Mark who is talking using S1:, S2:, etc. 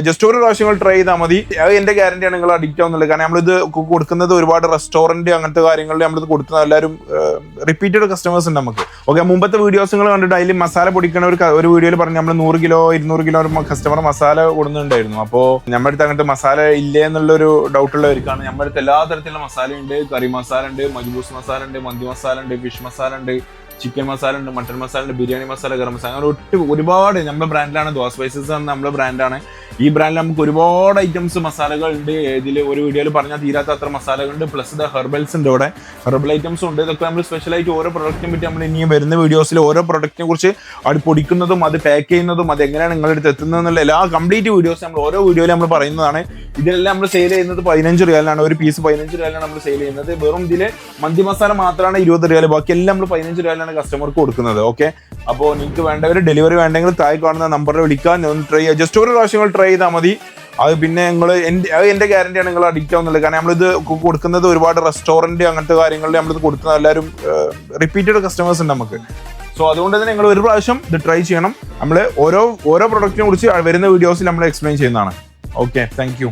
S1: Just ഒരു പ്രാവശ്യം try ചെയ്താൽ മതി. അത് എന്റെ ഗ്യാരണ്ടിയാണ്, നിങ്ങൾ അഡിക്റ്റ് ആവുന്നുള്ളത്. കാരണം നമ്മളിത് കൊടുക്കുന്നത് ഒരുപാട് റെസ്റ്റോറന്റ് അങ്ങനത്തെ കാര്യങ്ങളിൽ നമ്മളിത് കൊടുക്കുന്നത് എല്ലാവരും റിപ്പീറ്റഡ് കസ്റ്റമേഴ്സ് ഉണ്ട് നമുക്ക്. ഓക്കെ, മുമ്പത്തെ വീഡിയോസ് നിങ്ങൾ കണ്ടിട്ട് അതിൽ മസാല പൊടിക്കുന്ന ഒരു വീഡിയോയിൽ പറഞ്ഞു നമ്മൾ 100 കിലോ 200 കിലോ കസ്റ്റമർ മസാല കൊടുക്കുന്നുണ്ടായിരുന്നു. അപ്പോൾ നമ്മുടെ അടുത്ത് അങ്ങനത്തെ മസാല ഇല്ലേ എന്നുള്ളൊരു ഡൗട്ടുള്ളവർക്കാണ്. നമ്മുടെ അടുത്ത് എല്ലാ തരത്തിലുള്ള മസാല ഉണ്ട്. കറി മസാല ഉണ്ട്, മജ്ബൂസ് മസാല ഉണ്ട്, മന്തി മസാല ഉണ്ട്, ഫിഷ് മസാല ഉണ്ട്, ചിക്കൻ മസാല ഉണ്ട്, മട്ടൺ മസാല ഉണ്ട്, ബിരിയാണി മസാല, ഗരം മസാല, അങ്ങനെ ഒരുപാട് നമ്മുടെ ബ്രാൻഡിലാണ്. ദോസ് സ്പൈസസ് ആണ് നമ്മുടെ ബ്രാൻഡാണ്. ഈ ബ്രാൻഡിൽ നമുക്ക് ഒരുപാട് ഐറ്റംസ് മസാലകൾ ഉണ്ട്. ഇതിൽ ഒരു വീഡിയോയിൽ പറഞ്ഞാൽ തീരാത്ത അത്ര മസാലകളുണ്ട്. പ്ലസ് ഹെർബൽസ് ഉണ്ട്, ഇവിടെ ഹെർബൽ ഐറ്റംസ് ഉണ്ട്. ഇതൊക്കെ നമ്മൾ സ്പെഷ്യലായിട്ട് ഓരോ പ്രൊഡക്റ്റിനെ പറ്റി നമ്മൾ ഇനിയും വരുന്ന വീഡിയോസിൽ ഓരോ പ്രൊഡക്റ്റിനെ കുറിച്ച് അത് പൊടിക്കുന്നതും അത് പാക്ക് ചെയ്യുന്നതും അത് എങ്ങനെയാണ് നിങ്ങളുടെ അടുത്ത് എത്തുന്നത് എന്നുള്ള എല്ലാ കംപ്ലീറ്റ് വീഡിയോസ് നമ്മൾ ഓരോ വീഡിയോയിൽ നമ്മൾ പറയുന്നതാണ്. ഇതിലെല്ലാം നമ്മൾ സെയിൽ ചെയ്യുന്നത് 15 റിയാലാണ്. ഒരു പീസ് 15 റിയാലാണ് നമ്മൾ സെയിൽ ചെയ്യുന്നത്. വെറും ഇതിൽ മന്തി മസാല മാത്രമാണ് 20 റിയാൽ. ബാക്കി എല്ലാം നമ്മൾ 15 റിയാലാണ് കസ്റ്റമർക്ക് കൊടുക്കുന്നത്. ഓക്കെ, അപ്പോൾ നിങ്ങൾക്ക് വേണ്ടവർ ഡെലിവറി വേണ്ടെങ്കിൽ താഴെ കാണുന്ന നമ്പറിൽ വിളിക്കാൻ ഒന്ന് ട്രൈ ചെയ്യുക. ജസ്റ്റ് ഒരു പ്രാവശ്യം ട്രൈ ചെയ്താൽ മതി. അത് പിന്നെ നിങ്ങൾ എന്റെ ഗ്യാരണ്ടിയാണ്, നിങ്ങൾ അഡിക്റ്റ് ആവുന്നുള്ളത്. കാരണം നമ്മളിത് കൊടുക്കുന്നത് ഒരുപാട് റെസ്റ്റോറന്റ് അങ്ങനത്തെ കാര്യങ്ങളിൽ നമ്മളിത് കൊടുക്കുന്നത് എല്ലാവരും റിപ്പീറ്റഡ് കസ്റ്റമേഴ്സ് ഉണ്ട് നമുക്ക്. സോ അതുകൊണ്ട് തന്നെ നിങ്ങൾ ഒരു പ്രാവശ്യം ഇത് ട്രൈ ചെയ്യണം. നമ്മൾ ഓരോ പ്രൊഡക്റ്റിനെ കുറിച്ച് വരുന്ന വീഡിയോസിൽ നമ്മൾ എക്സ്പ്ലെയിൻ ചെയ്യുന്നതാണ്. Okay, thank you.